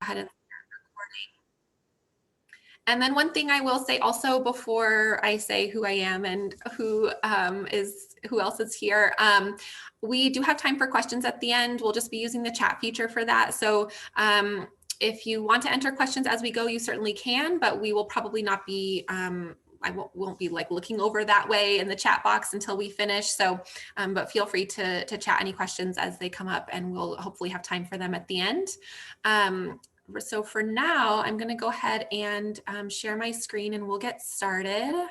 ahead and And then one thing I will say also before I say who I am and who else is here, we do have time for questions at the end. We'll just be using the chat feature for that. So if you want to enter questions as we go, you certainly can, but we will probably not be I won't be like looking over that way in the chat box until we finish. So, but feel free to chat any questions as they come up, and we'll hopefully have time for them at the end. So for now, I'm going to go ahead and share my screen and we'll get started.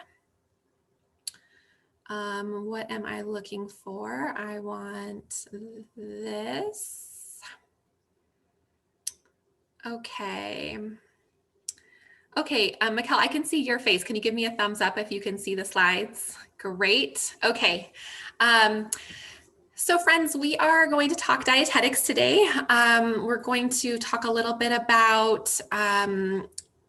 What am I looking for? I want this. Okay. Okay, Mikelle, I can see your face. Can you give me a thumbs up if you can see the slides? Great. Okay. So friends, we are going to talk dietetics today. We're going to talk a little bit about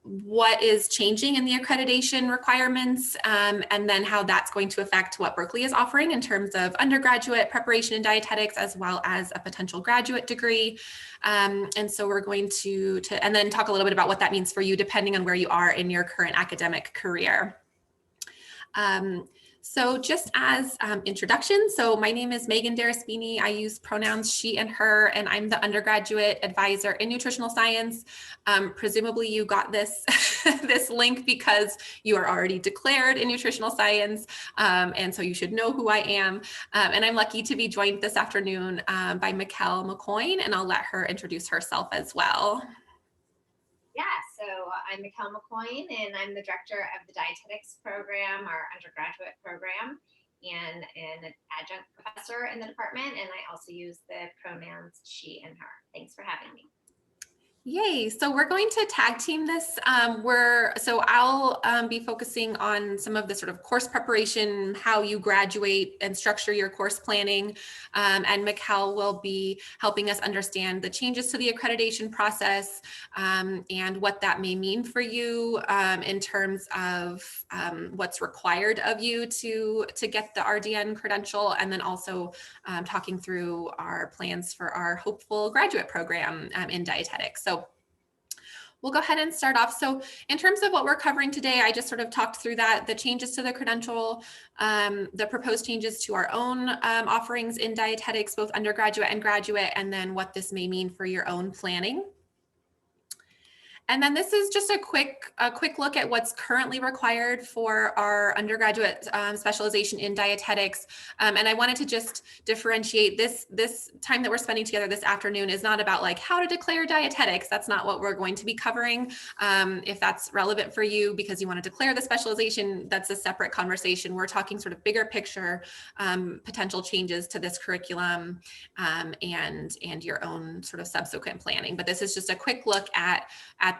what is changing in the accreditation requirements, and then how that's going to affect what Berkeley is offering in terms of undergraduate preparation in dietetics, as well as a potential graduate degree. And so we're going to and then talk a little bit about what that means for you, depending on where you are in your current academic career. So just as introduction, so my name is Meaghan DeRespini. I use pronouns she and her, and I'm the undergraduate advisor in nutritional science. Presumably you got this, this link because you are already declared in nutritional science, and so you should know who I am. And I'm lucky to be joined this afternoon by Mikelle McCoin, and I'll let her introduce herself as well. Yeah, so I'm Mikelle McCoin, and I'm the director of the Dietetics program, our undergraduate program, and an adjunct professor in the department. And I also use the pronouns she and her. Thanks for having me. Yay. So we're going to tag team this. So I'll be focusing on some of the sort of course preparation, how you graduate and structure your course planning. And Mikelle will be helping us understand the changes to the accreditation process and what that may mean for you in terms of what's required of you to get the RDN credential, and then also talking through our plans for our hopeful graduate program in dietetics. So we'll go ahead and start off. So in terms of what we're covering today, I just sort of talked through that, the changes to the credential, the proposed changes to our own offerings in dietetics, both undergraduate and graduate, and then what this may mean for your own planning. And then this is just a quick look at what's currently required for our undergraduate specialization in dietetics. And I wanted to just differentiate this time that we're spending together this afternoon is not about like how to declare dietetics. That's not what we're going to be covering. If that's relevant for you because you want to declare the specialization, that's a separate conversation. We're talking sort of bigger picture potential changes to this curriculum and your own sort of subsequent planning. But this is just a quick look at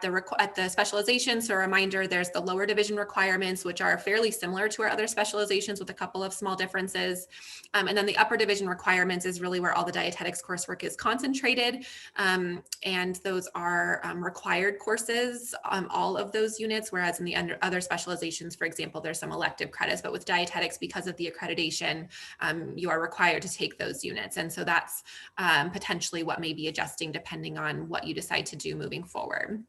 the specialization. So a reminder, there's the lower division requirements, which are fairly similar to our other specializations with a couple of small differences. And then the upper division requirements is really where all the dietetics coursework is concentrated. And those are required courses, all of those units, whereas in the other specializations, for example, there's some elective credits, but with dietetics, because of the accreditation, you are required to take those units. And so that's potentially what may be adjusting depending on what you decide to do moving forward.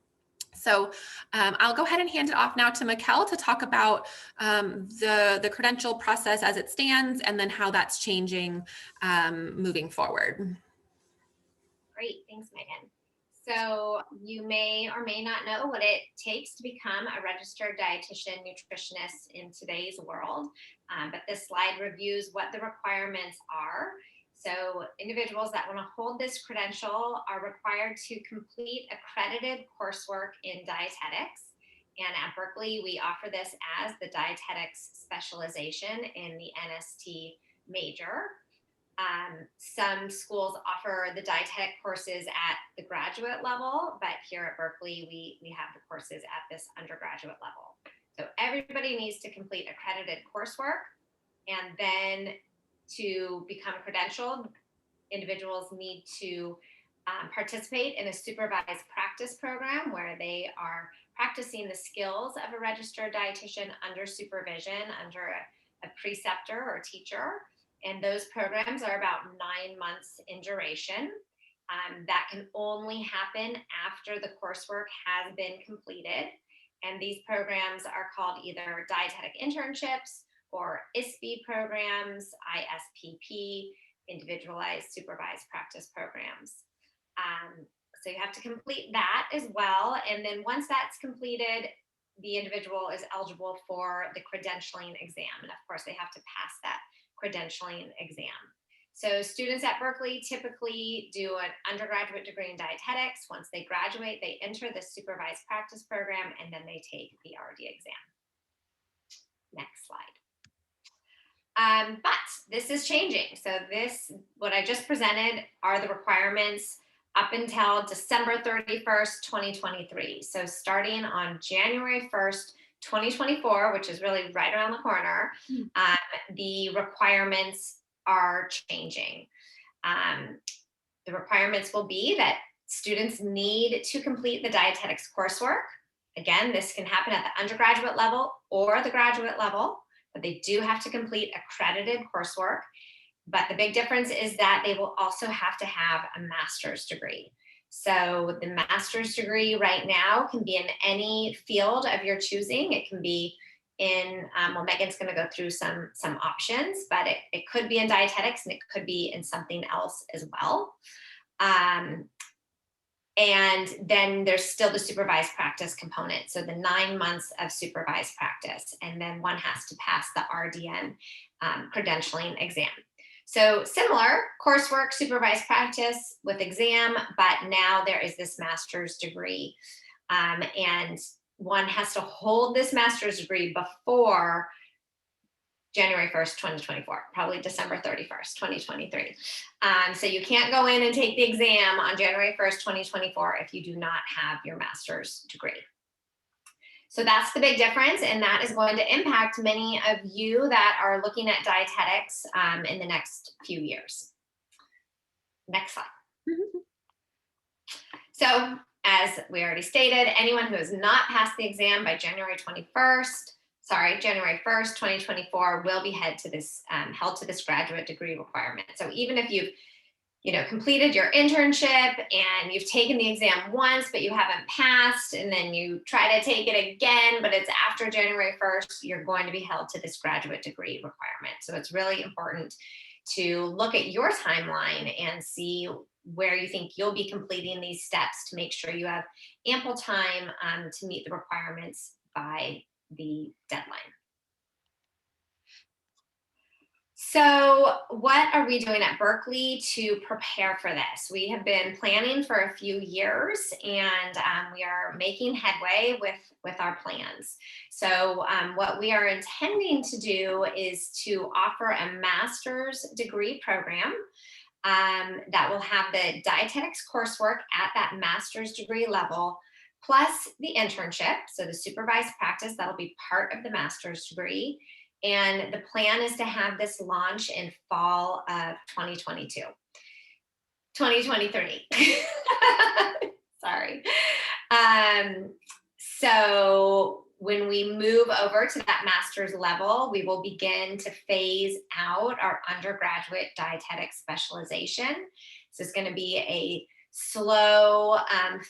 So I'll go ahead and hand it off now to Mikelle to talk about the credential process as it stands, and then how that's changing moving forward. Great, thanks, Meaghan. So you may or may not know what it takes to become a registered dietitian nutritionist in today's world, but this slide reviews what the requirements are. So individuals that want to hold this credential are required to complete accredited coursework in dietetics. And at Berkeley, we offer this as the Dietetics Specialization in the NST major. Some schools offer the dietetic courses at the graduate level, but here at Berkeley, we have the courses at this undergraduate level. So everybody needs to complete accredited coursework, and then to become credentialed, individuals need to participate in a supervised practice program where they are practicing the skills of a registered dietitian under supervision, under a preceptor or teacher. And those programs are about 9 months in duration. That can only happen after the coursework has been completed. And these programs are called either dietetic internships or ISP programs, ISPP, individualized supervised practice programs. So you have to complete that as well. And then once that's completed, the individual is eligible for the credentialing exam. And of course, they have to pass that credentialing exam. So students at Berkeley typically do an undergraduate degree in dietetics. Once they graduate, they enter the supervised practice program, and then they take the RD exam. Next slide. But this is changing. So what I just presented are the requirements up until December 31st, 2023. So starting on January 1st, 2024, which is really right around the corner, the requirements are changing. The requirements will be that students need to complete the dietetics coursework. Again, this can happen at the undergraduate level or the graduate level, but they do have to complete accredited coursework. But the big difference is that they will also have to have a master's degree. So the master's degree right now can be in any field of your choosing. It can be in, well, Meaghan's going to go through some options, but it could be in dietetics and it could be in something else as well. And then there's still the supervised practice component. So the 9 months of supervised practice, and then one has to pass the RDN credentialing exam. So similar coursework, supervised practice with exam, but now there is this master's degree. And one has to hold this master's degree before January 1st, 2024, probably December 31st, 2023. So you can't go in and take the exam on January 1st, 2024 if you do not have your master's degree. So that's the big difference, and that is going to impact many of you that are looking at dietetics in the next few years. Next slide. So as we already stated, anyone who has not passed the exam by January 1st, 2024 will be held to this graduate degree requirement. So even if you've completed your internship and you've taken the exam once, but you haven't passed, and then you try to take it again, but it's after January 1st, you're going to be held to this graduate degree requirement. So it's really important to look at your timeline and see where you think you'll be completing these steps to make sure you have ample time to meet the requirements by the deadline. So what are we doing at Berkeley to prepare for this? We have been planning for a few years, and we are making headway with our plans. So what we are intending to do is to offer a master's degree program that will have the dietetics coursework at that master's degree level, plus the internship, so the supervised practice, that'll be part of the master's degree. And the plan is to have this launch in fall of 2022. 2023. Sorry. So when we move over to that master's level, we will begin to phase out our undergraduate dietetics specialization. So it's going to be a slow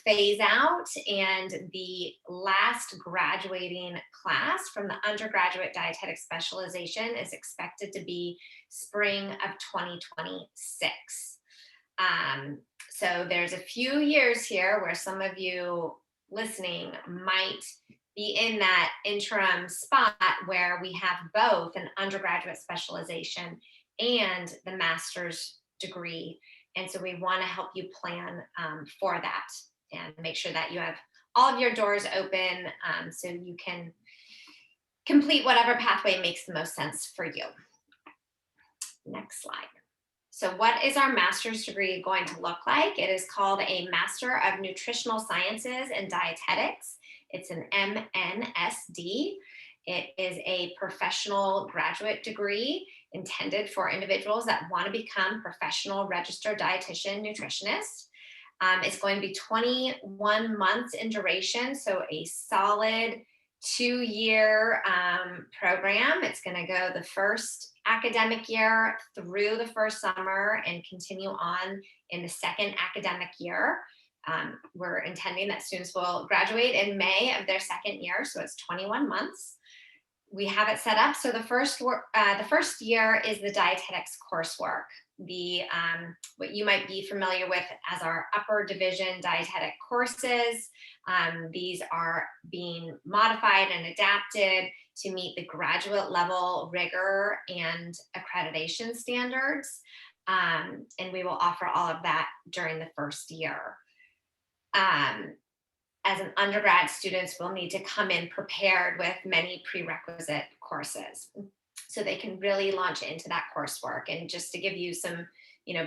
phase out, and the last graduating class from the undergraduate dietetics specialization is expected to be spring of 2026. So there's a few years here where some of you listening might be in that interim spot where we have both an undergraduate specialization and the master's degree. And so we want to help you plan for that and make sure that you have all of your doors open so you can complete whatever pathway makes the most sense for you. Next slide. So what is our master's degree going to look like? It is called a Master of Nutritional Sciences and Dietetics. It's an MNSD. It is a professional graduate degree intended for individuals that want to become professional registered dietitian nutritionists. It's going to be 21 months in duration, so a solid 2-year program. It's going to go the first academic year through the first summer and continue on in the second academic year. We're intending that students will graduate in May of their second year, so it's 21 months. We have it set up so the first year is the dietetics coursework, the what you might be familiar with as our upper division dietetic courses. These are being modified and adapted to meet the graduate level rigor and accreditation standards, and we will offer all of that during the first year. As an undergrad, students will need to come in prepared with many prerequisite courses so they can really launch into that coursework. And just to give you some,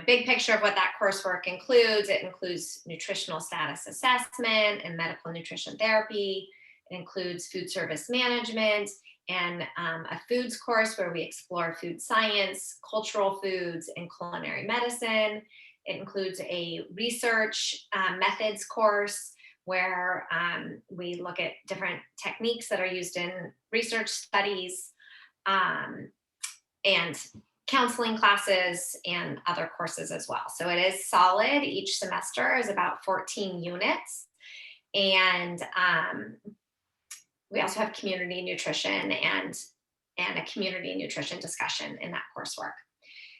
big picture of what that coursework includes, it includes nutritional status assessment and medical nutrition therapy. It includes food service management and a foods course where we explore food science, cultural foods, and culinary medicine. It includes a research methods course where we look at different techniques that are used in research studies, and counseling classes and other courses as well. So it is solid. Each semester is about 14 units. And we also have community nutrition and a community nutrition discussion in that coursework.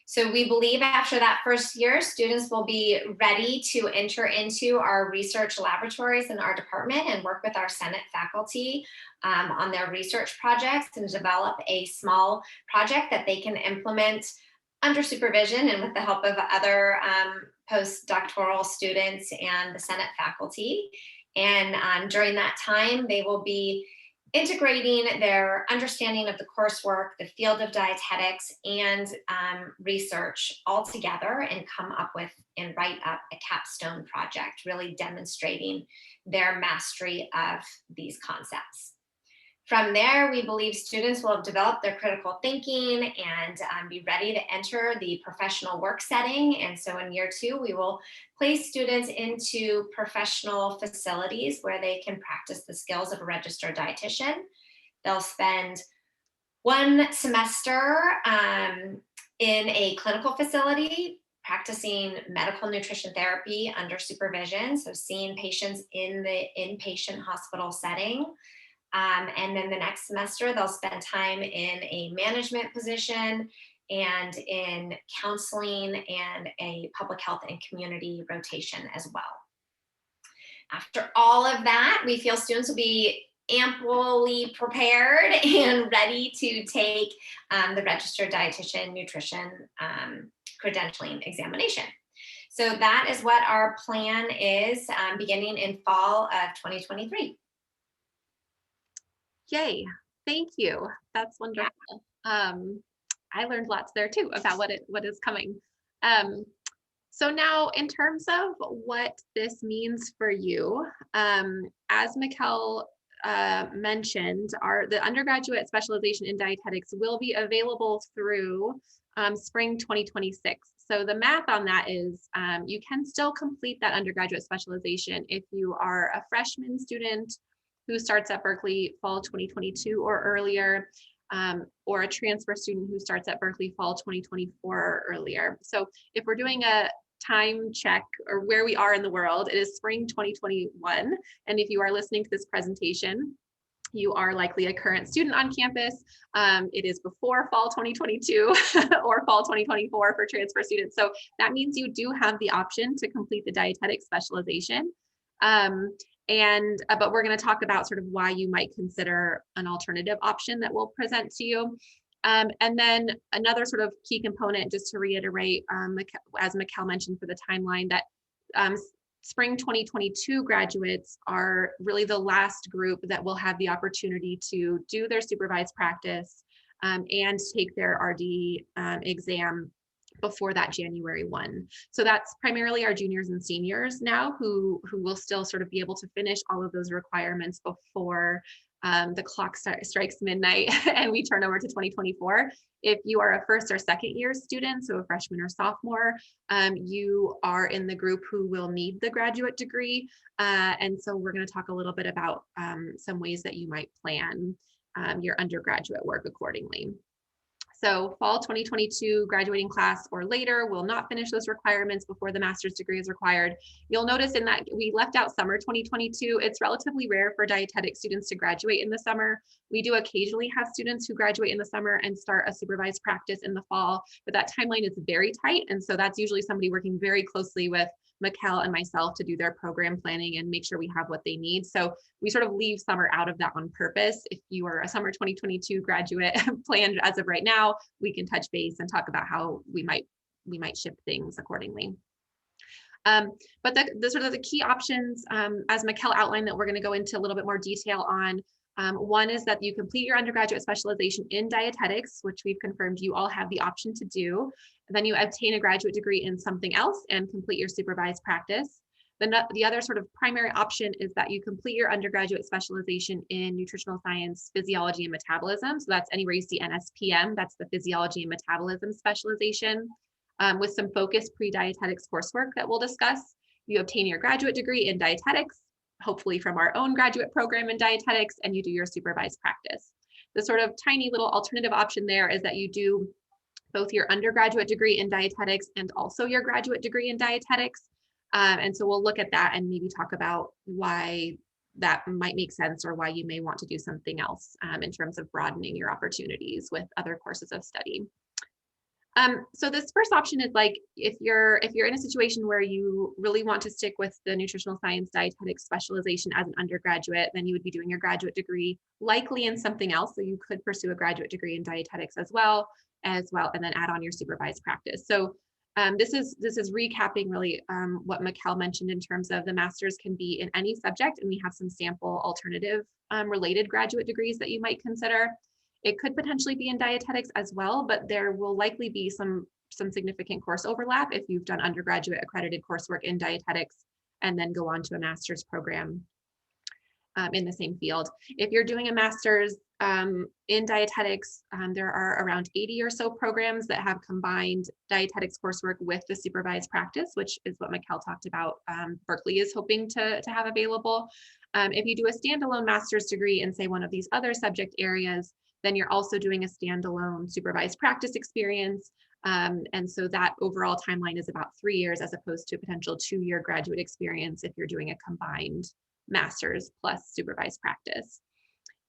So we believe after that first year, students will be ready to enter into our research laboratories in our department and work with our Senate faculty on their research projects and develop a small project that they can implement under supervision and with the help of other postdoctoral students and the Senate faculty. And during that time, they will be integrating their understanding of the coursework, the field of dietetics, and research all together and come up with and write up a capstone project, really demonstrating their mastery of these concepts. From there, we believe students will have developed their critical thinking and be ready to enter the professional work setting. And so in year 2, we will place students into professional facilities where they can practice the skills of a registered dietitian. They'll spend 1 semester in a clinical facility practicing medical nutrition therapy under supervision, so seeing patients in the inpatient hospital setting. And then the next semester, they'll spend time in a management position and in counseling and a public health and community rotation as well. After all of that, we feel students will be amply prepared and ready to take the registered dietitian nutrition credentialing examination. So that is what our plan is beginning in fall of 2023. Yay, thank you. That's wonderful. Yeah. I learned lots there too about what is coming. So now in terms of what this means for you, as Mikelle mentioned, the undergraduate specialization in dietetics will be available through spring 2026. So the math on that is you can still complete that undergraduate specialization if you are a freshman student who starts at Berkeley fall 2022 or earlier, or a transfer student who starts at Berkeley fall 2024 or earlier. So if we're doing a time check or where we are in the world, it is spring 2021. And if you are listening to this presentation, you are likely a current student on campus. It is before fall 2022 or fall 2024 for transfer students. So that means you do have the option to complete the dietetic specialization. But we're going to talk about sort of why you might consider an alternative option that we'll present to you. And then another sort of key component, just to reiterate, as Mikelle mentioned for the timeline, that spring 2022 graduates are really the last group that will have the opportunity to do their supervised practice and take their RD exam before that January 1. So that's primarily our juniors and seniors now who will still sort of be able to finish all of those requirements before the clock strikes midnight and we turn over to 2024. If you are a first or second year student, so a freshman or sophomore, you are in the group who will need the graduate degree. And so we're going to talk a little bit about some ways that you might plan your undergraduate work accordingly. So fall 2022 graduating class or later will not finish those requirements before the master's degree is required. You'll notice in that we left out summer 2022. It's relatively rare for dietetic students to graduate in the summer. We do occasionally have students who graduate in the summer and start a supervised practice in the fall, but that timeline is very tight. And so that's usually somebody working very closely with Mikelle and myself to do their program planning and make sure we have what they need. So we sort of leave summer out of that on purpose. If you are a summer 2022 graduate planned as of right now, we can touch base and talk about how we might shift things accordingly. But the sort of the key options, as Mikelle outlined, that we're going to go into a little bit more detail on. One is that you complete your undergraduate specialization in dietetics, which we've confirmed you all have the option to do. And then you obtain a graduate degree in something else and complete your supervised practice. The other sort of primary option is that you complete your undergraduate specialization in nutritional science, physiology, and metabolism. So that's anywhere you see NSPM, that's the physiology and metabolism specialization, with some focused pre-dietetics coursework that we'll discuss. You obtain your graduate degree in dietetics, hopefully from our own graduate program in dietetics, and you do your supervised practice. The sort of tiny little alternative option there is that you do both your undergraduate degree in dietetics and also your graduate degree in dietetics. And so we'll look at that and maybe talk about why that might make sense or why you may want to do something else in terms of broadening your opportunities with other courses of study. So this first option is like, if you're in a situation where you really want to stick with the nutritional science dietetics specialization as an undergraduate, then you would be doing your graduate degree likely in something else. So you could pursue a graduate degree in dietetics as well, and then add on your supervised practice. So this is recapping really what Mikelle mentioned in terms of the master's can be in any subject, and we have some sample alternative related graduate degrees that you might consider. It could potentially be in dietetics as well, but there will likely be some significant course overlap if you've done undergraduate accredited coursework in dietetics and then go on to a master's program in the same field. If you're doing a master's in dietetics, there are around 80 or so programs that have combined dietetics coursework with the supervised practice, which is what Mikelle talked about. Berkeley is hoping to have available. If you do a standalone master's degree in, say, one of these other subject areas, then you're also doing a standalone supervised practice experience. And so that overall timeline is about 3 years as opposed to a potential 2-year graduate experience if you're doing a combined master's plus supervised practice.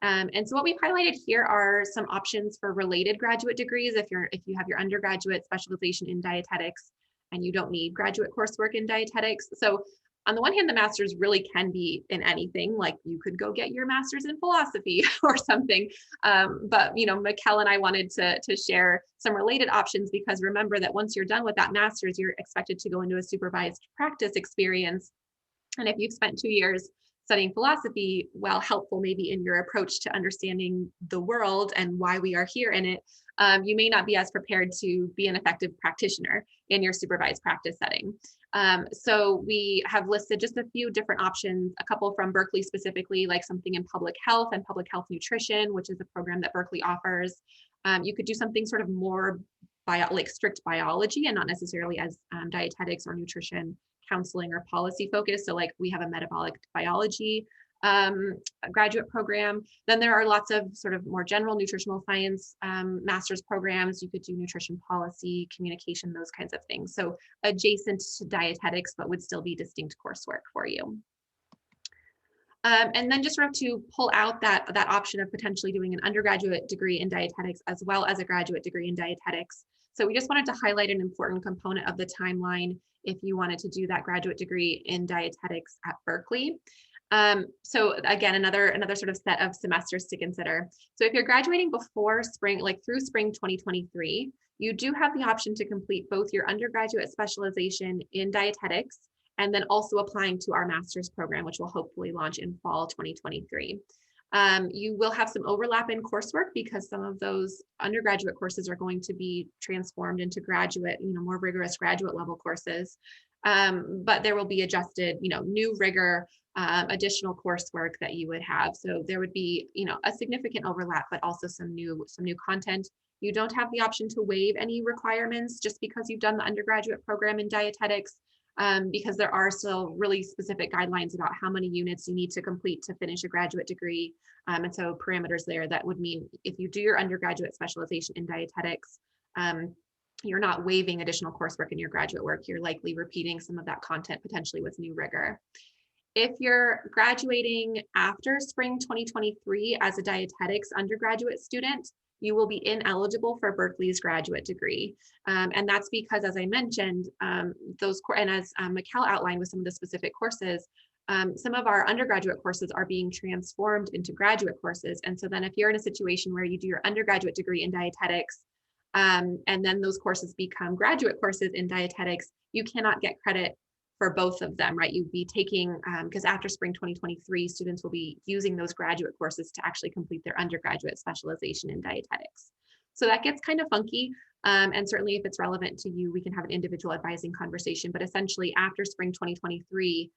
And so what we've highlighted here are some options for related graduate degrees if you have your undergraduate specialization in dietetics and you don't need graduate coursework in dietetics. So on the one hand, the master's really can be in anything, like you could go get your master's in philosophy or something. But Mikelle and I wanted to share some related options because remember that once you're done with that master's, you're expected to go into a supervised practice experience. And if you've spent 2 years studying philosophy, while helpful maybe in your approach to understanding the world and why we are here in it, you may not be as prepared to be an effective practitioner in your supervised practice setting. So we have listed just a few different options, a couple from Berkeley specifically, like something in public health and public health nutrition, which is a program that Berkeley offers. You could do something sort of more like strict biology and not necessarily as dietetics or nutrition counseling or policy focused. So like we have a metabolic biology graduate program. Then there are lots of sort of more general nutritional science master's programs. You could do nutrition policy, communication, those kinds of things. So adjacent to dietetics, but would still be distinct coursework for you. And then just sort of to pull out that option of potentially doing an undergraduate degree in dietetics as well as a graduate degree in dietetics. So we just wanted to highlight an important component of the timeline if you wanted to do that graduate degree in dietetics at Berkeley. So again, another sort of set of semesters to consider. So if you're graduating before spring, like through spring 2023, you do have the option to complete both your undergraduate specialization in dietetics and then also applying to our master's program, which will hopefully launch in fall 2023. You will have some overlap in coursework because some of those undergraduate courses are going to be transformed into graduate, more rigorous graduate level courses. But there will be adjusted, new rigor, additional coursework that you would have. So there would be, a significant overlap, but also some new content. You don't have the option to waive any requirements just because you've done the undergraduate program in dietetics, because there are still really specific guidelines about how many units you need to complete to finish a graduate degree. And so parameters there that would mean if you do your undergraduate specialization in dietetics, you're not waiving additional coursework in your graduate work. You're likely repeating some of that content potentially with new rigor. If you're graduating after spring 2023 as a dietetics undergraduate student, you will be ineligible for Berkeley's graduate degree. And that's because, as I mentioned, and as Mikelle outlined with some of the specific courses, some of our undergraduate courses are being transformed into graduate courses. And so then if you're in a situation where you do your undergraduate degree in dietetics, and then those courses become graduate courses in dietetics, you cannot get credit for both of them, right? You'd be taking, because after spring 2023, students will be using those graduate courses to actually complete their undergraduate specialization in dietetics. So that gets kind of funky. And certainly if it's relevant to you, we can have an individual advising conversation, but essentially after spring 2023,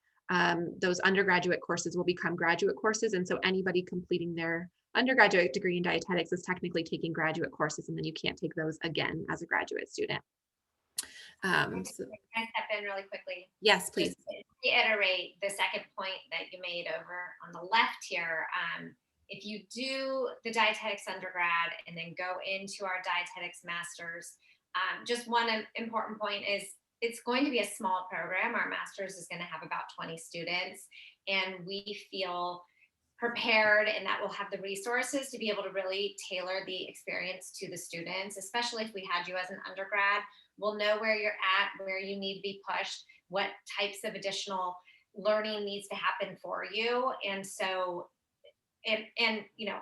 those undergraduate courses will become graduate courses. And so anybody completing their undergraduate degree in dietetics is technically taking graduate courses, and then you can't take those again as a graduate student. Can I step in really quickly? Yes, please. Just to reiterate the second point that you made over on the left here. If you do the dietetics undergrad and then go into our dietetics masters, just one important point is it's going to be a small program. Our masters is going to have about 20 students, and we feel prepared and that we'll have the resources to be able to really tailor the experience to the students, especially if we had you as an undergrad. We'll know where you're at, where you need to be pushed, what types of additional learning needs to happen for you. And so,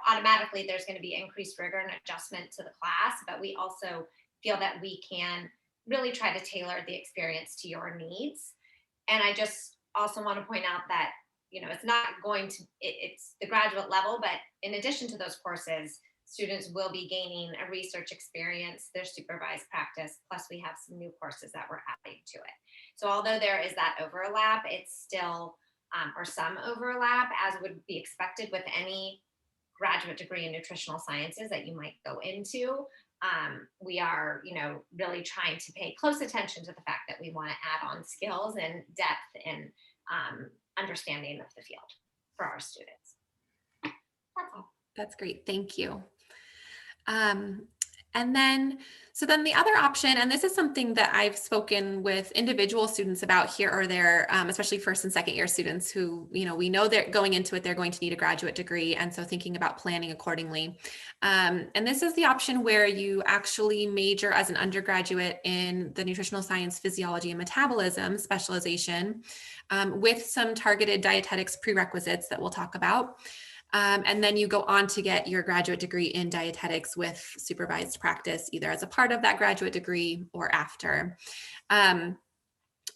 automatically there's going to be increased rigor and adjustment to the class, but we also feel that we can really try to tailor the experience to your needs. And I just also want to point out that it's not going to, it's the graduate level, but in addition to those courses, students will be gaining a research experience, their supervised practice, plus we have some new courses that we're adding to it. So although there is that overlap, it's still, or some overlap, as would be expected with any graduate degree in nutritional sciences that you might go into. We are, really trying to pay close attention to the fact that we want to add on skills and depth and understanding of the field for our students. That's all. That's great. Thank you. And then the other option, and this is something that I've spoken with individual students about here or there, especially first and second year students who, we know they're going into it, they're going to need a graduate degree. And so thinking about planning accordingly. And this is the option where you actually major as an undergraduate in the nutritional science, physiology, and metabolism specialization, with some targeted dietetics prerequisites that we'll talk about. And then you go on to get your graduate degree in dietetics with supervised practice, either as a part of that graduate degree or after. And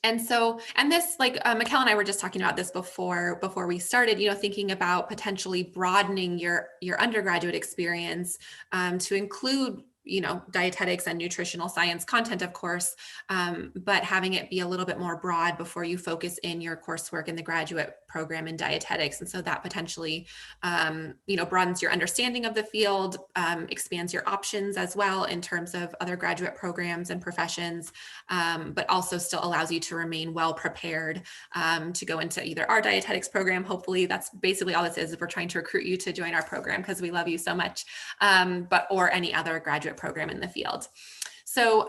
this, like Mikelle and I were just talking about this before we started, thinking about potentially broadening your undergraduate experience to include dietetics and nutritional science content, of course, but having it be a little bit more broad before you focus in your coursework in the graduate program in dietetics. And so that potentially, broadens your understanding of the field, expands your options as well in terms of other graduate programs and professions, but also still allows you to remain well prepared to go into either our dietetics program. Hopefully that's basically all this is we're trying to recruit you to join our program because we love you so much, or any other graduate program in the field. So,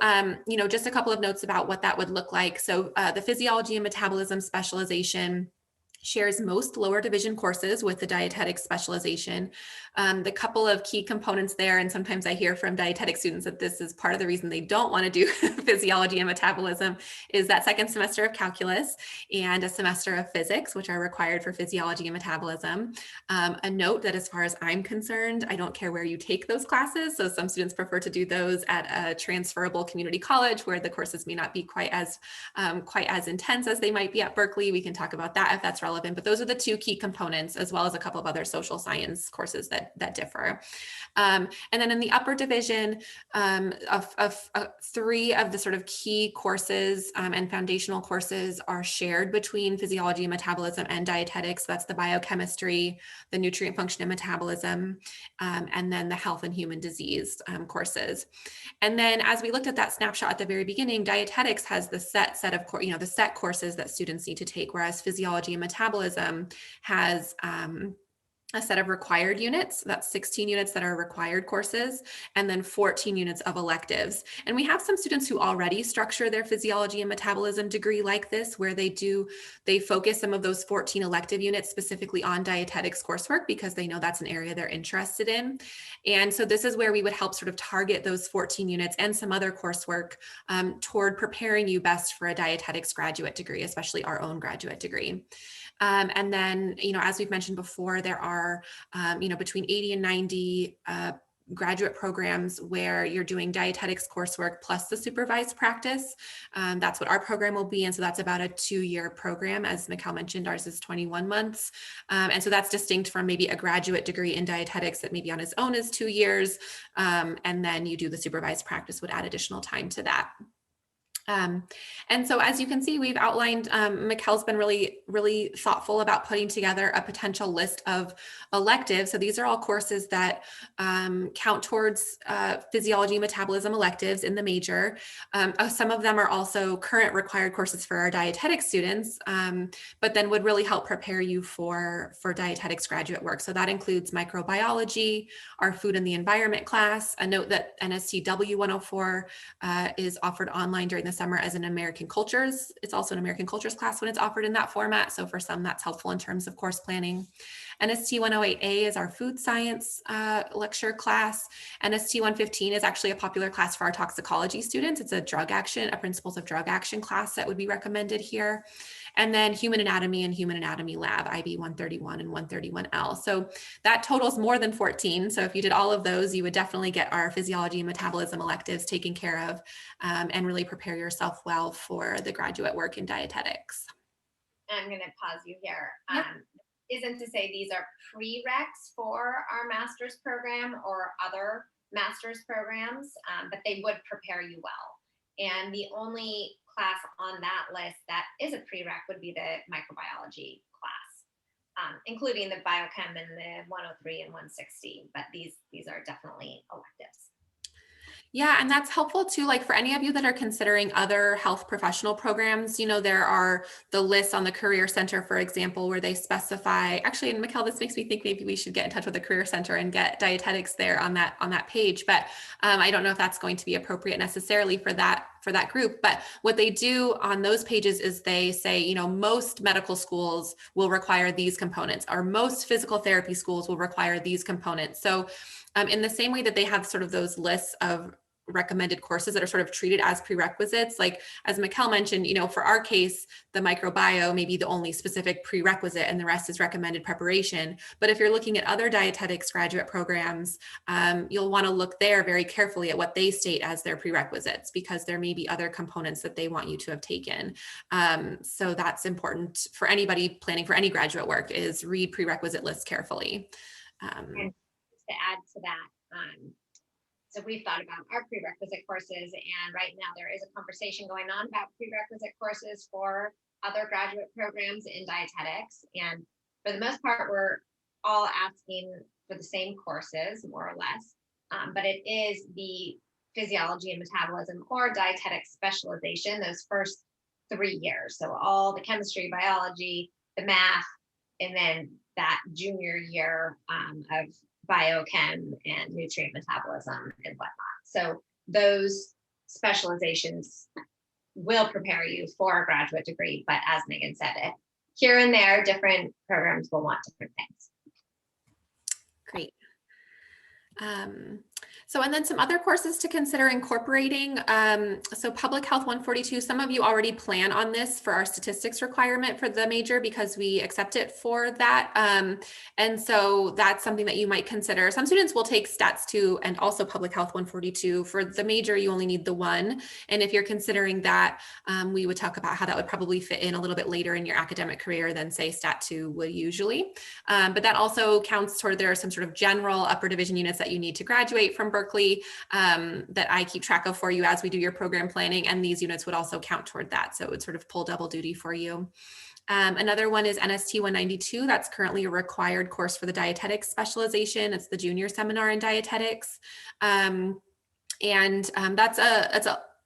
just a couple of notes about what that would look like. So the physiology and metabolism specialization shares most lower division courses with the dietetics specialization. The couple of key components there, and sometimes I hear from dietetic students that this is part of the reason they don't want to do physiology and metabolism, is that second semester of calculus and a semester of physics, which are required for physiology and metabolism. A note that as far as I'm concerned, I don't care where you take those classes. So some students prefer to do those at a transferable community college where the courses may not be quite as intense as they might be at Berkeley. We can talk about that if that's relevant, but those are the two key components, as well as a couple of other social science courses that differ. And then in the upper division, three of the sort of key courses and foundational courses are shared between physiology and metabolism and dietetics. So that's the biochemistry, the nutrient function and metabolism, and then the health and human disease courses. And then as we looked at that snapshot at the very beginning, dietetics has the set of, the set courses that students need to take, whereas physiology and metabolism has a set of required units. That's 16 units that are required courses, and then 14 units of electives. And we have some students who already structure their physiology and metabolism degree like this, where they focus some of those 14 elective units specifically on dietetics coursework because they know that's an area they're interested in. And so this is where we would help sort of target those 14 units and some other coursework toward preparing you best for a dietetics graduate degree, especially our own graduate degree. And then, as we've mentioned before, there are, between 80 and 90 graduate programs where you're doing dietetics coursework plus the supervised practice. That's what our program will be. And so that's about a 2-year program. As Mikelle mentioned, ours is 21 months. And so that's distinct from maybe a graduate degree in dietetics that maybe on its own is 2 years. And then you do the supervised practice would add additional time to that. And so as you can see, we've outlined, Mikelle's been really, really thoughtful about putting together a potential list of electives. So these are all courses that count towards physiology, metabolism electives in the major. Some of them are also current required courses for our dietetics students, but then would really help prepare you for dietetics graduate work. So that includes microbiology, our food and the environment class. A note that NSTW 104 is offered online during the summer as an American Cultures. It's also an American Cultures class when it's offered in that format. So for some, that's helpful in terms of course planning. NST 108A is our food science lecture class. NST 115 is actually a popular class for our toxicology students. It's a principles of drug action class that would be recommended here. And then human anatomy and human anatomy lab, IB 131 and 131L. So that totals more than 14. So if you did all of those, you would definitely get our physiology and metabolism electives taken care of and really prepare yourself well for the graduate work in dietetics. I'm going to pause you here. Yep. Isn't to say these are prereqs for our master's program or other master's programs, but they would prepare you well. And the only class on that list that is a prereq would be the microbiology class, including the biochem and the 103 and 160, but these are definitely electives. Yeah, and that's helpful too. Like for any of you that are considering other health professional programs, there are the lists on the Career Center, for example, where they specify, actually, and Mikelle, this makes me think maybe we should get in touch with the Career Center and get dietetics there on that page. But I don't know if that's going to be appropriate necessarily for that group. But what they do on those pages is they say, most medical schools will require these components, or most physical therapy schools will require these components. So in the same way that they have sort of those lists of recommended courses that are sort of treated as prerequisites, like as Mikelle mentioned, for our case, the microbiome may be the only specific prerequisite and the rest is recommended preparation. But if you're looking at other dietetics graduate programs, you'll want to look there very carefully at what they state as their prerequisites, because there may be other components that they want you to have taken. So that's important for anybody planning for any graduate work, is read prerequisite lists carefully. And to add to that, so we've thought about our prerequisite courses, and right now there is a conversation going on about prerequisite courses for other graduate programs in dietetics. And for the most part, we're all asking for the same courses, more or less, but it is the physiology and metabolism or dietetics specialization, those first 3 years. So all the chemistry, biology, the math, and then that junior year of biochem and nutrient metabolism and whatnot. So those specializations will prepare you for a graduate degree, but as Meaghan said, here and there, different programs will want different things. Great. So, and then some other courses to consider incorporating. So Public Health 142, some of you already plan on this for our statistics requirement for the major because we accept it for that. And so that's something that you might consider. Some students will take Stats 2 and also Public Health 142. For the major, you only need the one. And if you're considering that, we would talk about how that would probably fit in a little bit later in your academic career than say Stat 2 would usually. But that also counts toward, there are some sort of general upper division units that you need to graduate from Berkeley that I keep track of for you as we do your program planning. And these units would also count toward that. So it would sort of pull double duty for you. Another one is NST 192. That's currently a required course for the dietetics specialization. It's the junior seminar in dietetics. That's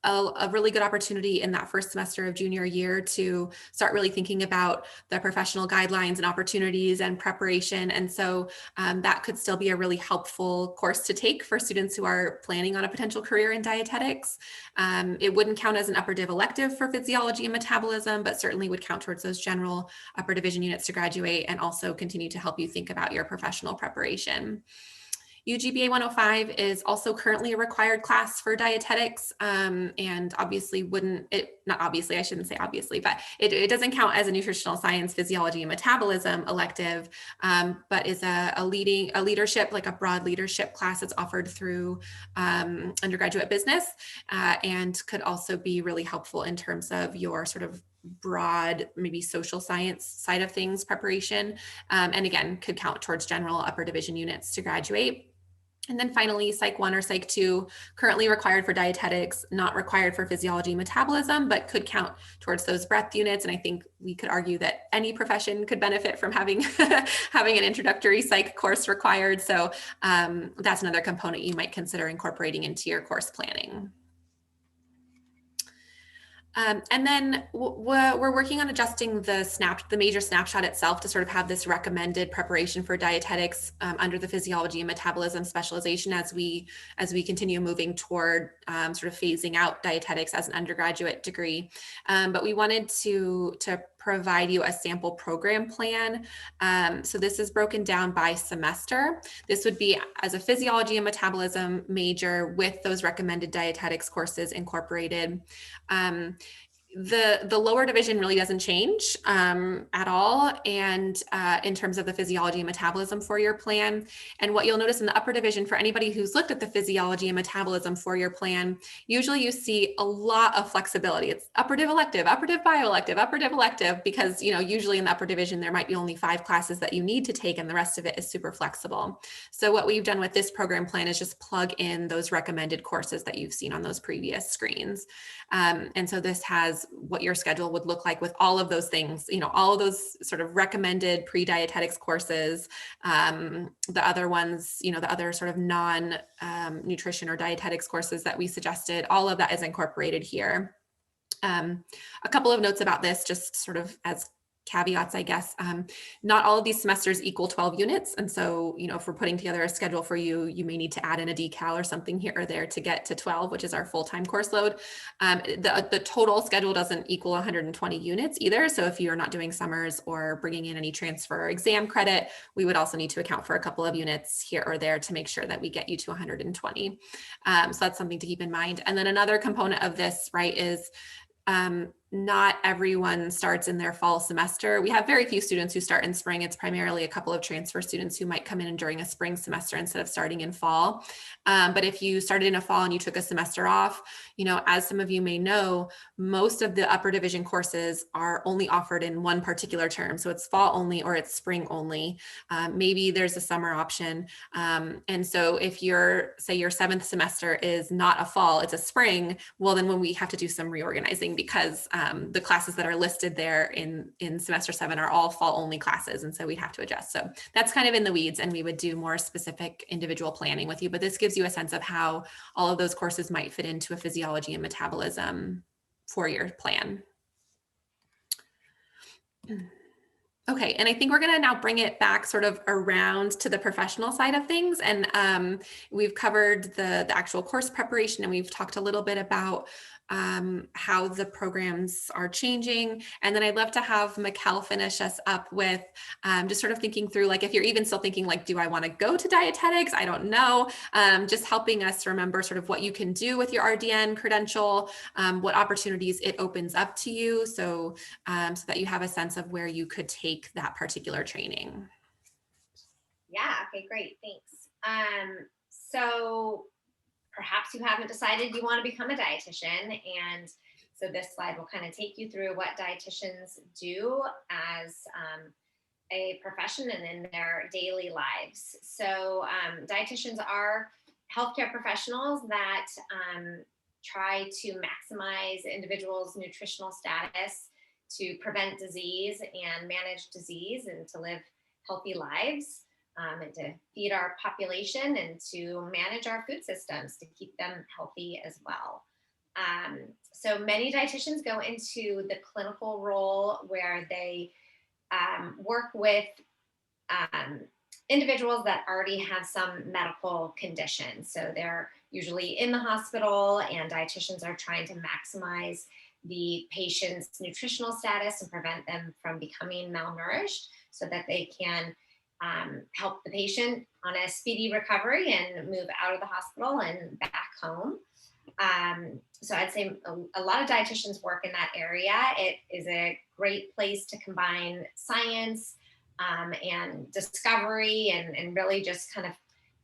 a really good opportunity in that first semester of junior year to start really thinking about the professional guidelines and opportunities and preparation. And so that could still be a really helpful course to take for students who are planning on a potential career in dietetics. It wouldn't count as an upper div elective for physiology and metabolism, but certainly would count towards those general upper division units to graduate and also continue to help you think about your professional preparation. UGBA 105 is also currently a required class for dietetics, and obviously not obviously, I shouldn't say obviously, but it doesn't count as a nutritional science, physiology, and metabolism elective, but is a leadership, like a broad leadership class that's offered through undergraduate business, and could also be really helpful in terms of your sort of broad, maybe social science side of things preparation, and again, could count towards general upper division units to graduate. And then finally, Psych 1 or Psych 2, currently required for dietetics, not required for physiology and metabolism, but could count towards those breadth units. And I think we could argue that any profession could benefit from having, having an introductory psych course required. So that's another component you might consider incorporating into your course planning. And then we're working on adjusting the major snapshot itself to sort of have this recommended preparation for dietetics under the physiology and metabolism specialization as we continue moving toward sort of phasing out dietetics as an undergraduate degree. But we wanted to provide you a sample program plan. So this is broken down by semester. This would be as a physiology and metabolism major with those recommended dietetics courses incorporated. The lower division really doesn't change at all, and in terms of the physiology and metabolism for your plan. And what you'll notice in the upper division, for anybody who's looked at the physiology and metabolism for your plan, usually you see a lot of flexibility. It's upper div elective, upper div bioelective, upper div elective, because usually in the upper division there might be only 5 classes that you need to take, and the rest of it is super flexible. So what we've done with this program plan is just plug in those recommended courses that you've seen on those previous screens. And so this has what your schedule would look like with all of those things, all of those sort of recommended pre-dietetics courses, the other ones, the other sort of non-nutrition or dietetics courses that we suggested, all of that is incorporated here. A couple of notes about this, just sort of as caveats, I guess. Not all of these semesters equal 12 units. And so, if we're putting together a schedule for you, you may need to add in a decal or something here or there to get to 12, which is our full-time course load. The total schedule doesn't equal 120 units either. So if you're not doing summers or bringing in any transfer or exam credit, we would also need to account for a couple of units here or there to make sure that we get you to 120. So that's something to keep in mind. And then another component of this, right, is not everyone starts in their fall semester. We have very few students who start in spring. It's primarily a couple of transfer students who might come in during a spring semester instead of starting in fall. But if you started in a fall and you took a semester off, as some of you may know, most of the upper division courses are only offered in one particular term. So it's fall only or it's spring only. Maybe there's a summer option. And so if your 7th semester is not a fall, it's a spring, well, then when we have to do some reorganizing because the classes that are listed there in semester 7 are all fall only classes. And so we'd have to adjust. So that's kind of in the weeds, and we would do more specific individual planning with you. But this gives you a sense of how all of those courses might fit into a physiology and metabolism for your plan. Okay, and I think we're going to now bring it back sort of around to the professional side of things. And we've covered the actual course preparation, and we've talked a little bit about how the programs are changing. And then I'd love to have Mikelle finish us up with just sort of thinking through, like, if you're even still thinking, like, do I want to go to dietetics? I don't know. Just helping us remember sort of what you can do with your RDN credential, what opportunities it opens up to you, so that you have a sense of where you could take that particular training. Yeah, okay, great, thanks. So perhaps you haven't decided you want to become a dietitian, and so this slide will kind of take you through what dietitians do as a profession and in their daily lives. So dietitians are healthcare professionals that try to maximize individuals' nutritional status to prevent disease and manage disease and to live healthy lives. And to feed our population and to manage our food systems to keep them healthy as well. So many dietitians go into the clinical role where they work with individuals that already have some medical condition. So they're usually in the hospital, and dietitians are trying to maximize the patient's nutritional status and prevent them from becoming malnourished so that they can help the patient on a speedy recovery and move out of the hospital and back home. So I'd say a lot of dietitians work in that area. It is a great place to combine science and discovery and really just kind of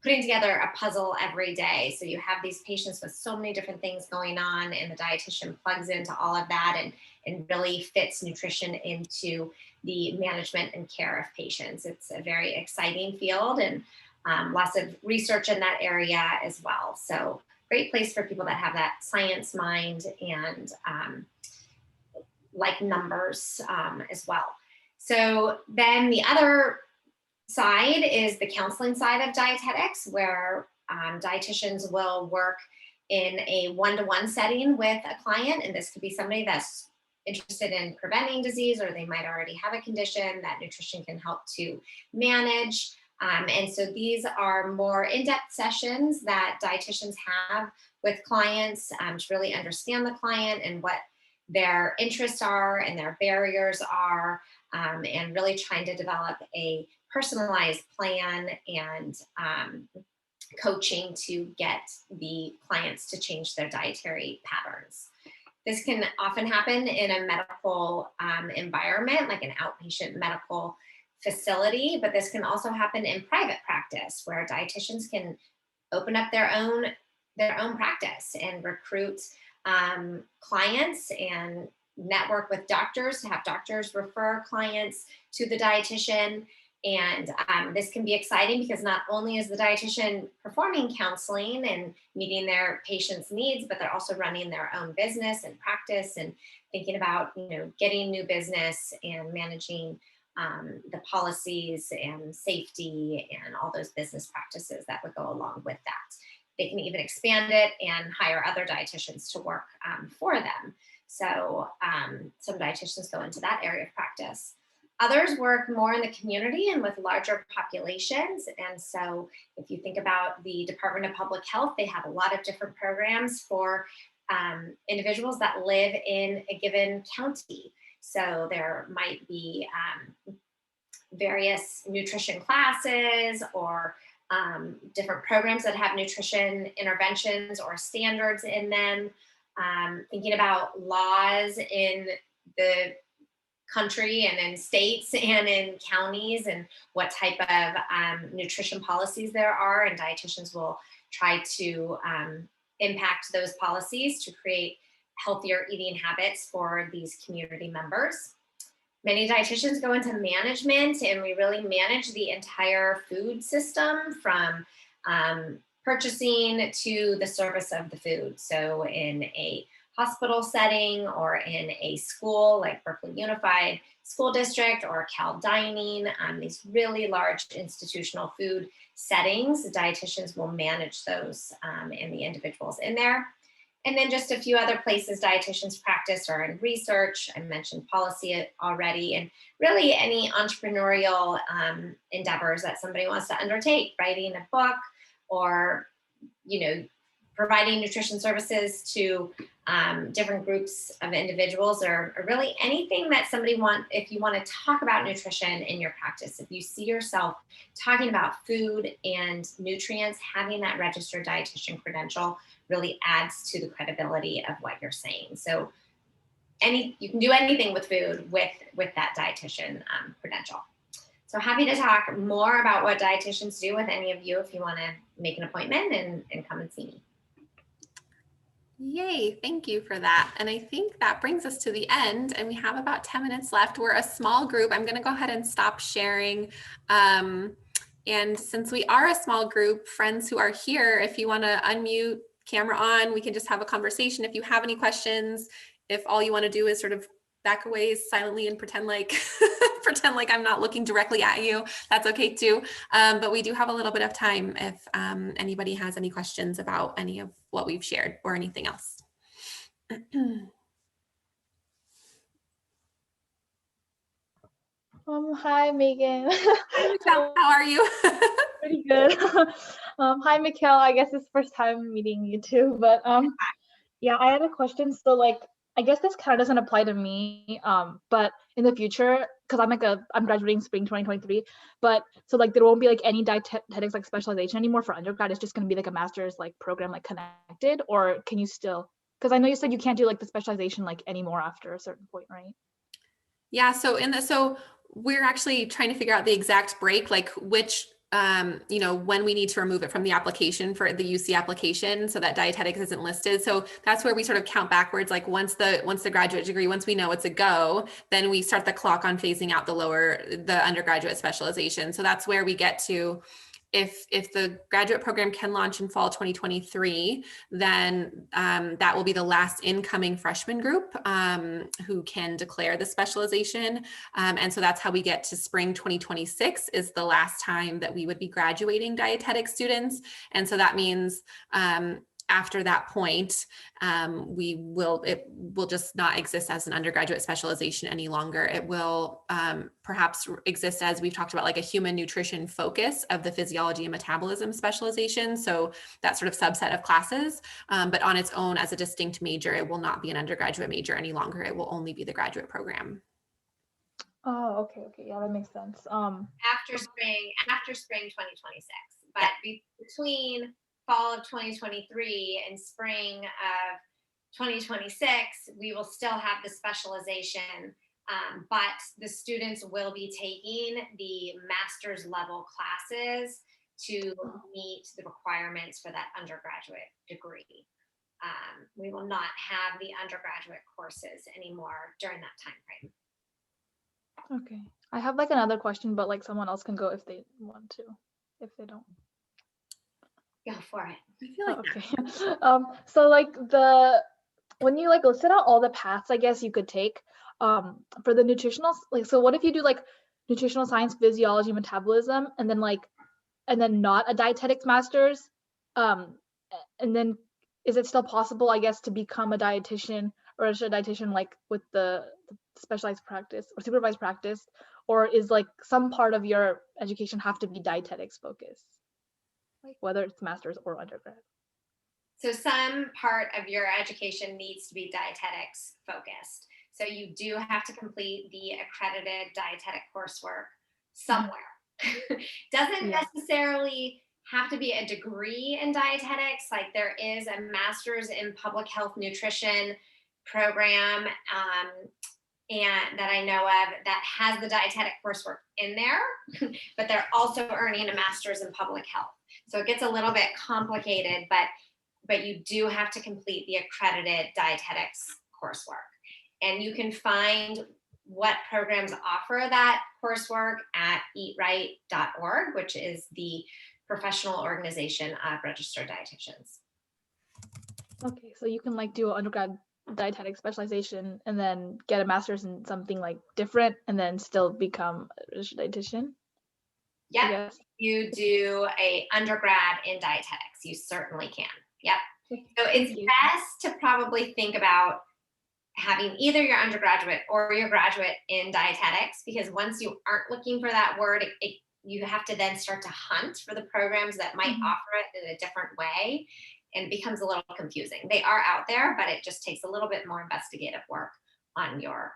putting together a puzzle every day. So you have these patients with so many different things going on, and the dietitian plugs into all of that and really fits nutrition into the management and care of patients. It's a very exciting field, and lots of research in that area as well. So great place for people that have that science mind and like numbers as well. So then the other side is the counseling side of dietetics, where dietitians will work in a one-to-one setting with a client. And this could be somebody that's interested in preventing disease, or they might already have a condition that nutrition can help to manage. And so these are more in-depth sessions that dietitians have with clients to really understand the client and what their interests are and their barriers are, and really trying to develop a personalized plan and coaching to get the clients to change their dietary patterns. This can often happen in a medical environment, like an outpatient medical facility, but this can also happen in private practice, where dietitians can open up their own practice and recruit clients and network with doctors to have doctors refer clients to the dietitian. And this can be exciting because not only is the dietitian performing counseling and meeting their patients' needs, but they're also running their own business and practice and thinking about, getting new business and managing the policies and safety and all those business practices that would go along with that. They can even expand it and hire other dietitians to work for them. So some dietitians go into that area of practice. Others work more in the community and with larger populations. And so if you think about the Department of Public Health, they have a lot of different programs for individuals that live in a given county. So there might be various nutrition classes or different programs that have nutrition interventions or standards in them. Thinking about laws in the country and in states and in counties and what type of nutrition policies there are, and dietitians will try to impact those policies to create healthier eating habits for these community members. Many dietitians go into management, and we really manage the entire food system from purchasing to the service of the food. So in a hospital setting or in a school like Berkeley Unified School District or Cal Dining, these really large institutional food settings, dietitians will manage those and the individuals in there. And then just a few other places dietitians practice are in research. I mentioned policy already, and really any entrepreneurial endeavors that somebody wants to undertake, writing a book or, providing nutrition services to different groups of individuals, or really anything that somebody if you want to talk about nutrition in your practice, if you see yourself talking about food and nutrients, having that registered dietitian credential really adds to the credibility of what you're saying. So you can do anything with food with that dietitian credential. So happy to talk more about what dietitians do with any of you if you want to make an appointment and come and see me. Yay, thank you for that. And I think that brings us to the end, and we have about 10 minutes left. We're a small group. I'm going to go ahead and stop sharing. And since we are a small group, friends who are here, if you want to unmute, camera on, we can just have a conversation. If you have any questions, if all you want to do is sort of back away silently and pretend like pretend like I'm not looking directly at you, that's okay too. But we do have a little bit of time if anybody has any questions about any of what we've shared or anything else. Hi, Megan. Hi, Mikelle. How are you? Pretty good. Hi, Mikelle. I guess it's first time meeting you too, but yeah, I had a question. So like, I guess this kind of doesn't apply to me, but in the future, because I'm graduating spring 2023, but so like there won't be like any dietetics like specialization anymore for undergrad. It's just going to be like a master's like program like connected, or can you still? Because I know you said you can't do like the specialization like anymore after a certain point, right? Yeah, so we're actually trying to figure out the exact break, like which, when we need to remove it from the application for the UC application so that dietetics isn't listed. So that's where we sort of count backwards. Like once the graduate degree, once we know it's a go, then we start the clock on phasing out the undergraduate specialization. So that's where we get to, if the graduate program can launch in fall 2023, then that will be the last incoming freshman group who can declare the specialization. And so that's how we get to spring 2026 is the last time that we would be graduating dietetic students. And so that means after that point, it will just not exist as an undergraduate specialization any longer. It will perhaps exist as we've talked about, like a human nutrition focus of the physiology and metabolism specialization. So that sort of subset of classes, but on its own as a distinct major, it will not be an undergraduate major any longer. It will only be the graduate program. Oh, okay. Yeah, that makes sense. After spring 2026, but between fall of 2023 and spring of 2026, we will still have the specialization, but the students will be taking the master's level classes to meet the requirements for that undergraduate degree. We will not have the undergraduate courses anymore during that time frame. Okay. I have like another question, but like someone else can go if they want to, if they don't. Go for it. I feel like Okay. So like when you like listed out all the paths, I guess you could take for the nutritional, like, so what if you do like nutritional science, physiology, metabolism, and then not a dietetics master's, and then is it still possible, I guess, to become a dietitian or a dietitian like with the specialized practice or supervised practice, or is like some part of your education have to be dietetics focused, like whether it's master's or undergrad? So some part of your education needs to be dietetics focused. So you do have to complete the accredited dietetic coursework somewhere. Doesn't necessarily have to be a degree in dietetics. Like there is a master's in public health nutrition program and that I know of that has the dietetic coursework in there, but they're also earning a master's in public health. So it gets a little bit complicated, but you do have to complete the accredited dietetics coursework. And you can find what programs offer that coursework at eatright.org, which is the professional organization of registered dietitians. Okay, so you can like do an undergrad dietetic specialization and then get a master's in something like different and then still become a registered dietitian? Yeah, you do a undergrad in dietetics, you certainly can. Yep. So it's best to probably think about having either your undergraduate or your graduate in dietetics, because once you aren't looking for that word, you have to then start to hunt for the programs that might offer it in a different way. and it becomes a little confusing. They are out there, but it just takes a little bit more investigative work on your,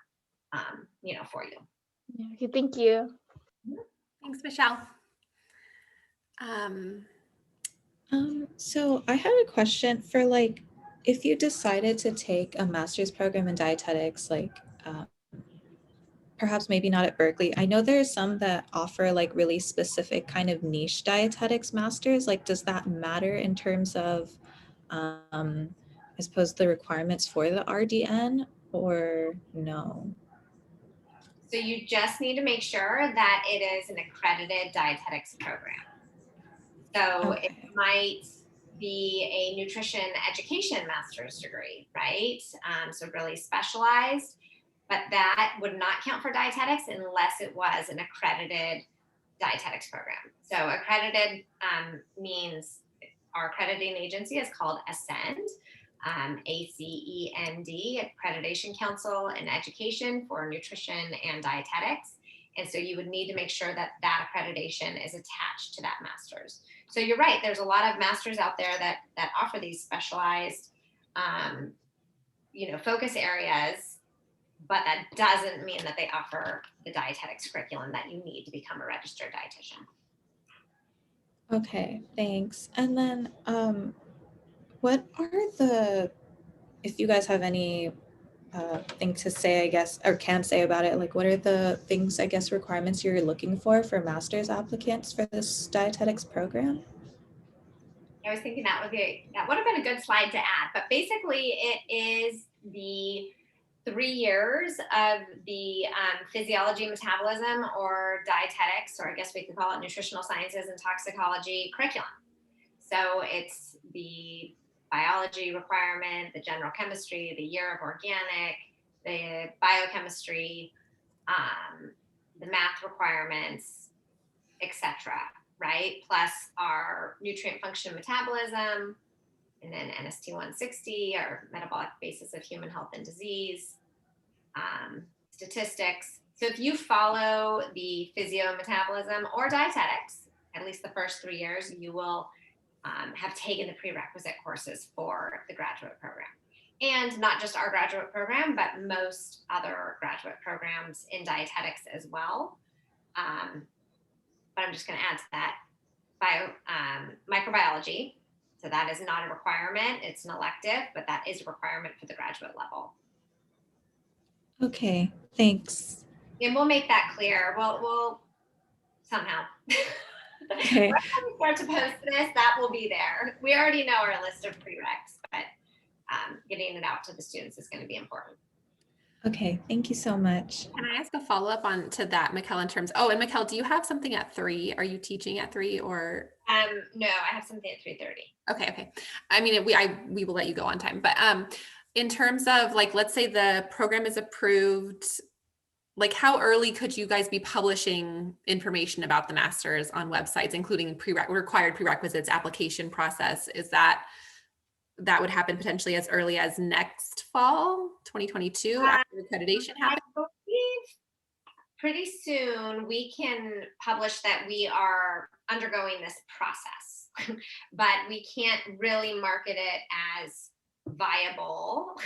for you. Yeah, okay, thank you. Thanks, Michelle. So I had a question for like, if you decided to take a master's program in dietetics, like perhaps maybe not at Berkeley. I know there are some that offer like really specific kind of niche dietetics masters. Like, does that matter in terms of, I suppose, the requirements for the RDN or no? So you just need to make sure that it is an accredited dietetics program. So it Okay. might be a nutrition education master's degree, right? So really specialized, but that would not count for dietetics unless it was an accredited dietetics program. So accredited means our accrediting agency is called ACEND, ACEND, Accreditation Council in Education for Nutrition and Dietetics. And so you would need to make sure that that accreditation is attached to that master's. So you're right, there's a lot of masters out there that offer these specialized, focus areas, but that doesn't mean that they offer the dietetics curriculum that you need to become a registered dietitian. Okay, thanks. And then what are the, if you guys have any thing to say, I guess, or can say about it, like what are the things, I guess, requirements you're looking for master's applicants for this dietetics program? I was thinking that would have been a good slide to add, but basically it is the 3 years of the physiology, metabolism, or dietetics, or I guess we could call it nutritional sciences and toxicology curriculum. So it's the biology requirement, the general chemistry, the year of organic, the biochemistry, the math requirements, etc. Right? Plus our nutrient function metabolism, and then NST-160, our metabolic basis of human health and disease, statistics. So if you follow the physio metabolism or dietetics, at least the first 3 years, you will have taken the prerequisite courses for the graduate program. And not just our graduate program, but most other graduate programs in dietetics as well. But I'm just going to add to that microbiology. So that is not a requirement. It's an elective, but that is a requirement for the graduate level. Okay, thanks. And we'll make that clear. We'll somehow. Okay. When we start to post this, that will be there. We already know our list of prereqs, but getting it out to the students is going to be important. Okay, thank you so much. Can I ask a follow-up on to that, Mikelle, in terms, and Mikelle, do you have something at 3? Are you teaching at 3 or? No, I have something at 3:30. Okay. I mean, we will let you go on time, but in terms of like, let's say the program is approved, like how early could you guys be publishing information about the masters on websites, including required prerequisites, application process? Is that would happen potentially as early as next fall, 2022, after accreditation happens? I believe pretty soon we can publish that we are undergoing this process, but we can't really market it as viable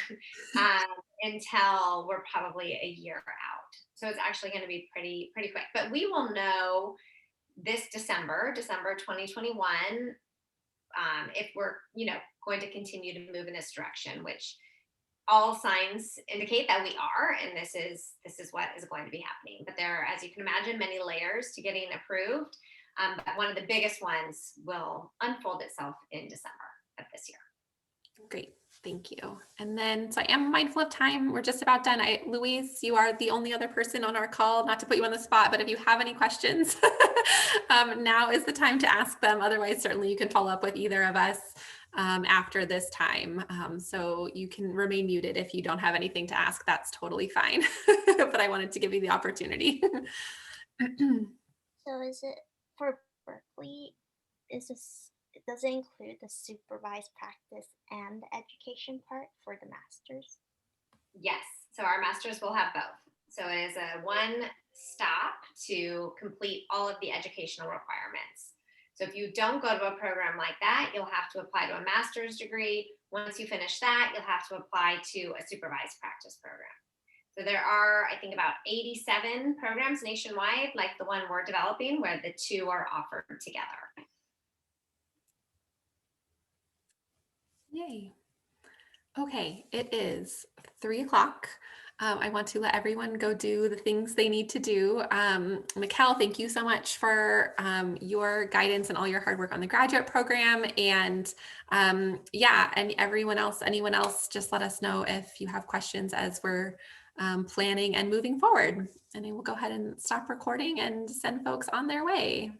until we're probably a year out. So it's actually going to be pretty quick, but we will know this December 2021, if we're, going to continue to move in this direction, which all signs indicate that we are, and this is what is going to be happening. But there are, as you can imagine, many layers to getting approved. But one of the biggest ones will unfold itself in December of this year. Great, thank you. And then, so I am mindful of time. We're just about done. Louise, you are the only other person on our call, not to put you on the spot, but if you have any questions, now is the time to ask them. Otherwise, certainly you can follow up with either of us after this time. So you can remain muted if you don't have anything to ask. That's totally fine. But I wanted to give you the opportunity. So is it for Berkeley? Does it include the supervised practice and the education part for the masters? Yes. So our masters will have both. So it is a one stop to complete all of the educational requirements. So if you don't go to a program like that, you'll have to apply to a master's degree. Once you finish that, you'll have to apply to a supervised practice program. So there are, I think, about 87 programs nationwide, like the one we're developing, where the two are offered together. Yay. Okay, it is 3 o'clock. I want to let everyone go do the things they need to do. Mikelle, thank you so much for your guidance and all your hard work on the graduate program. And yeah, and anyone else, just let us know if you have questions as we're planning and moving forward. And I will go ahead and stop recording and send folks on their way.